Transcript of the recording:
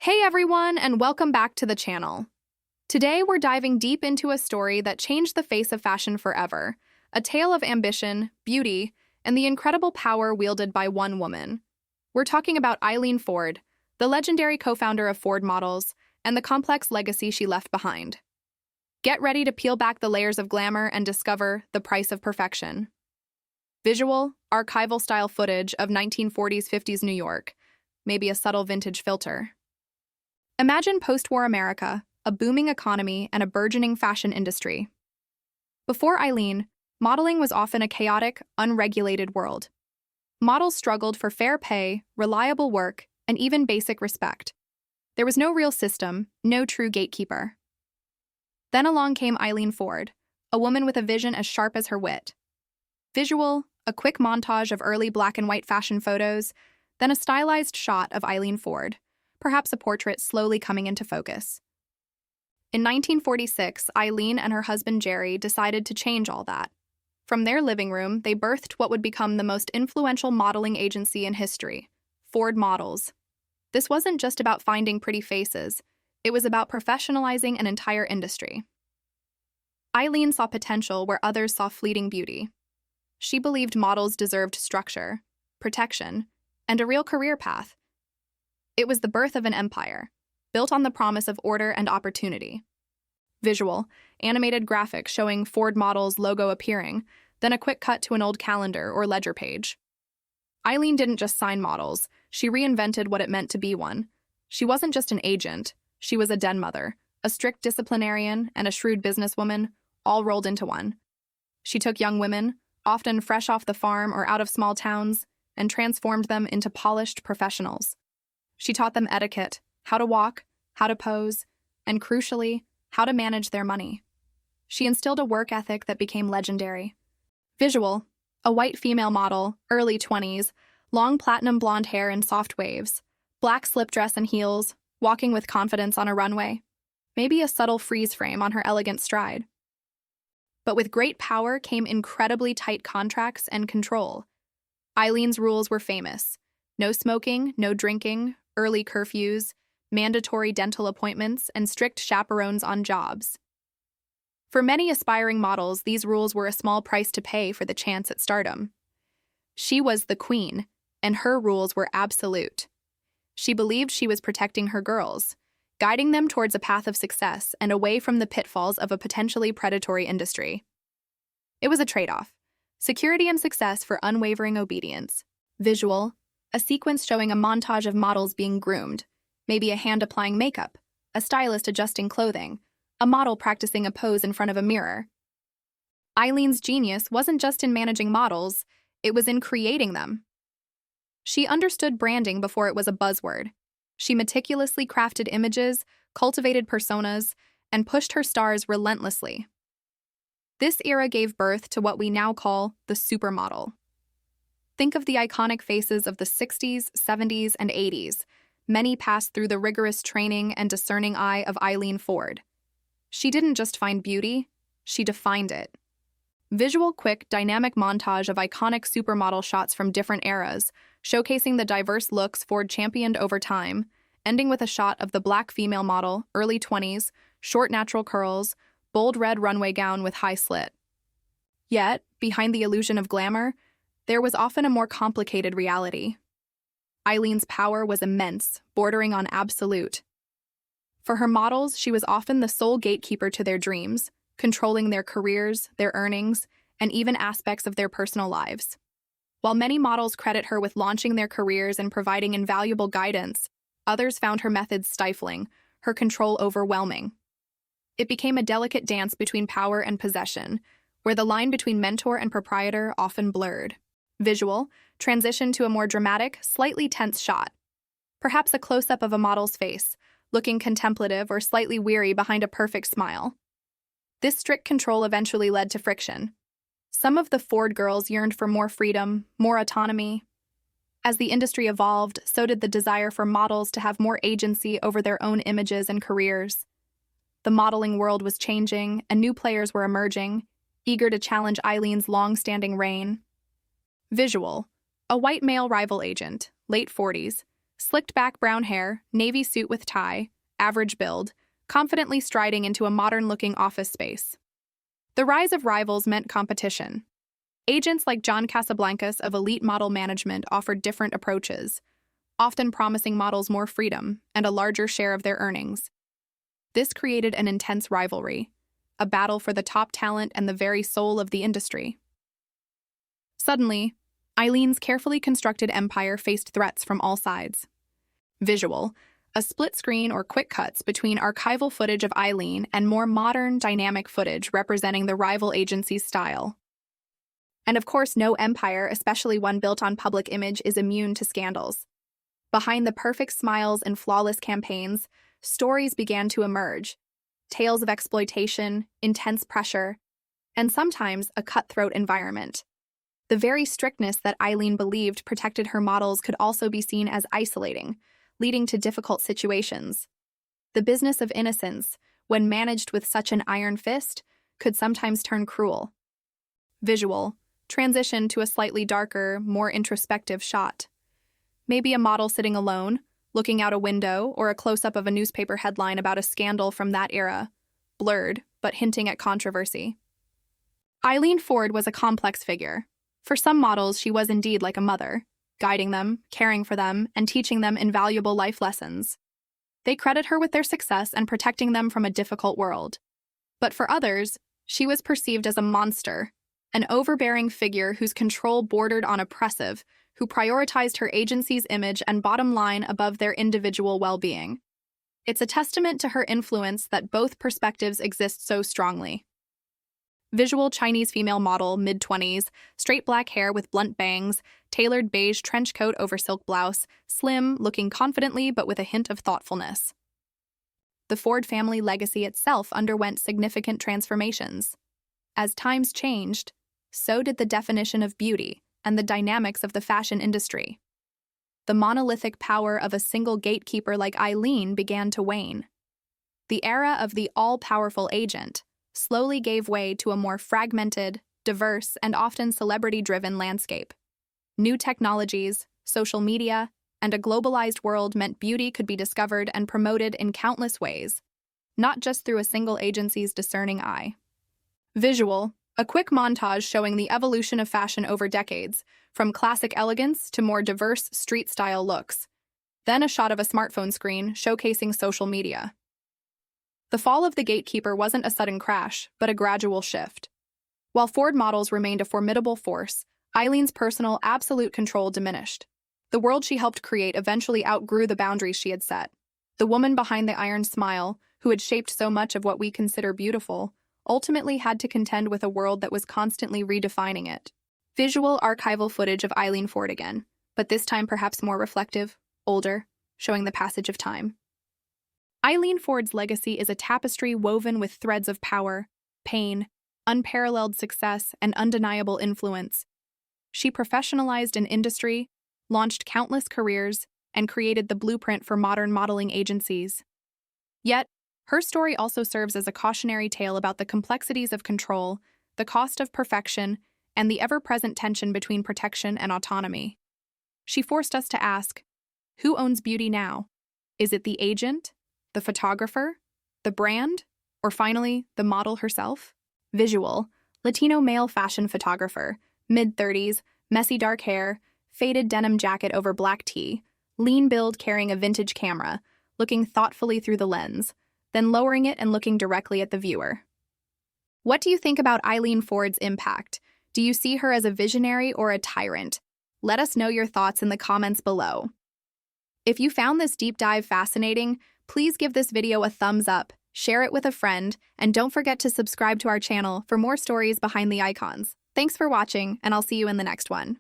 Hey everyone, and welcome back to the channel. Today we're diving deep into a story that changed the face of fashion forever, a tale of ambition, beauty, and the incredible power wielded by one woman. We're talking about Eileen Ford, the legendary co-founder of Ford Models, and the complex legacy she left behind. Get ready to peel back the layers of glamour and discover the price of perfection. Visual, archival-style footage of 1940s-50s New York, maybe a subtle vintage filter. Imagine post-war America, a booming economy, and a burgeoning fashion industry. Before Eileen, modeling was often a chaotic, unregulated world. Models struggled for fair pay, reliable work, and even basic respect. There was no real system, no true gatekeeper. Then along came Eileen Ford, a woman with a vision as sharp as her wit. Visual, a quick montage of early black and white fashion photos, then a stylized shot of Eileen Ford, perhaps a portrait slowly coming into focus. In 1946, Eileen and her husband Jerry decided to change all that. From their living room, they birthed what would become the most influential modeling agency in history, Ford Models. This wasn't just about finding pretty faces, it was about professionalizing an entire industry. Eileen saw potential where others saw fleeting beauty. She believed models deserved structure, protection, and a real career path. It was the birth of an empire, built on the promise of order and opportunity. Visual, animated graphics showing Ford Models' logo appearing, then a quick cut to an old calendar or ledger page. Eileen didn't just sign models, she reinvented what it meant to be one. She wasn't just an agent, she was a den mother, a strict disciplinarian, and a shrewd businesswoman, all rolled into one. She took young women, often fresh off the farm or out of small towns, and transformed them into polished professionals. She taught them etiquette, how to walk, how to pose, and crucially, how to manage their money. She instilled a work ethic that became legendary. Visual, a white female model, early 20s, long platinum blonde hair in soft waves, black slip dress and heels, walking with confidence on a runway, maybe a subtle freeze frame on her elegant stride. But with great power came incredibly tight contracts and control. Eileen's rules were famous. No smoking, no drinking, early curfews, mandatory dental appointments, and strict chaperones on jobs. For many aspiring models, these rules were a small price to pay for the chance at stardom. She was the queen, and her rules were absolute. She believed she was protecting her girls, guiding them towards a path of success and away from the pitfalls of a potentially predatory industry. It was a trade-off: security and success for unwavering obedience. Visual, a sequence showing a montage of models being groomed, maybe a hand applying makeup, a stylist adjusting clothing, a model practicing a pose in front of a mirror. Eileen's genius wasn't just in managing models, it was in creating them. She understood branding before it was a buzzword. She meticulously crafted images, cultivated personas, and pushed her stars relentlessly. This era gave birth to what we now call the supermodel. Think of the iconic faces of the 60s, 70s, and 80s. Many passed through the rigorous training and discerning eye of Eileen Ford. She didn't just find beauty, she defined it. Visual, quick, dynamic montage of iconic supermodel shots from different eras, showcasing the diverse looks Ford championed over time, ending with a shot of the black female model, early 20s, short natural curls, bold red runway gown with high slit. Yet, behind the illusion of glamour, there was often a more complicated reality. Eileen's power was immense, bordering on absolute. For her models, she was often the sole gatekeeper to their dreams, controlling their careers, their earnings, and even aspects of their personal lives. While many models credit her with launching their careers and providing invaluable guidance, others found her methods stifling, her control overwhelming. It became a delicate dance between power and possession, where the line between mentor and proprietor often blurred. Visual, transition to a more dramatic, slightly tense shot. Perhaps a close-up of a model's face, looking contemplative or slightly weary behind a perfect smile. This strict control eventually led to friction. Some of the Ford girls yearned for more freedom, more autonomy. As the industry evolved, so did the desire for models to have more agency over their own images and careers. The modeling world was changing, and new players were emerging, eager to challenge Eileen's long-standing reign. Visual, a white male rival agent, late 40s, Slicked back brown hair, navy suit with tie, average build, confidently striding into a modern-looking office space. The rise of rivals meant competition. Agents like John Casablancas of Elite Model Management offered different approaches, often promising models more freedom and a larger share of their earnings. This created an intense rivalry, a battle for the top talent and the very soul of the industry. Suddenly, Eileen's carefully constructed empire faced threats from all sides. Visual, a split screen or quick cuts between archival footage of Eileen and more modern, dynamic footage representing the rival agency's style. And of course, no empire, especially one built on public image, is immune to scandals. Behind the perfect smiles and flawless campaigns, stories began to emerge. Tales of exploitation, intense pressure, and sometimes a cutthroat environment. The very strictness that Eileen believed protected her models could also be seen as isolating, leading to difficult situations. The business of innocence, when managed with such an iron fist, could sometimes turn cruel. Visual, transition to a slightly darker, more introspective shot. Maybe a model sitting alone, looking out a window, or a close-up of a newspaper headline about a scandal from that era, blurred, but hinting at controversy. Eileen Ford was a complex figure. For some models, she was indeed like a mother, guiding them, caring for them, and teaching them invaluable life lessons. They credit her with their success and protecting them from a difficult world. But for others, she was perceived as a monster, an overbearing figure whose control bordered on oppressive, who prioritized her agency's image and bottom line above their individual well-being. It's a testament to her influence that both perspectives exist so strongly. Visual Chinese female model, mid-20s, straight black hair with blunt bangs, tailored beige trench coat over silk blouse, slim, looking confidently but with a hint of thoughtfulness. The Ford family legacy itself underwent significant transformations. As times changed, so did the definition of beauty and the dynamics of the fashion industry. The monolithic power of a single gatekeeper like Eileen began to wane. The era of the all-powerful agent slowly gave way to a more fragmented, diverse, and often celebrity-driven landscape. New technologies, social media, and a globalized world meant beauty could be discovered and promoted in countless ways, not just through a single agency's discerning eye. Visual, a quick montage showing the evolution of fashion over decades, from classic elegance to more diverse street-style looks. Then a shot of a smartphone screen showcasing social media. The fall of the gatekeeper wasn't a sudden crash, but a gradual shift. While Ford models remained a formidable force, Eileen's personal, absolute control diminished. The world she helped create eventually outgrew the boundaries she had set. The woman behind the iron smile, who had shaped so much of what we consider beautiful, ultimately had to contend with a world that was constantly redefining it. Visual archival footage of Eileen Ford again, but this time perhaps more reflective, older, showing the passage of time. Eileen Ford's legacy is a tapestry woven with threads of power, pain, unparalleled success, and undeniable influence. She professionalized an industry, launched countless careers, and created the blueprint for modern modeling agencies. Yet, her story also serves as a cautionary tale about the complexities of control, the cost of perfection, and the ever-present tension between protection and autonomy. She forced us to ask, who owns beauty now? Is it the agent, the photographer, the brand, or finally, the model herself? Visual, Latino male fashion photographer, mid-30s, messy dark hair, faded denim jacket over black tee, lean build carrying a vintage camera, looking thoughtfully through the lens, then lowering it and looking directly at the viewer. What do you think about Eileen Ford's impact? Do you see her as a visionary or a tyrant? Let us know your thoughts in the comments below. If you found this deep dive fascinating, please give this video a thumbs up, share it with a friend, and don't forget to subscribe to our channel for more stories behind the icons. Thanks for watching, and I'll see you in the next one.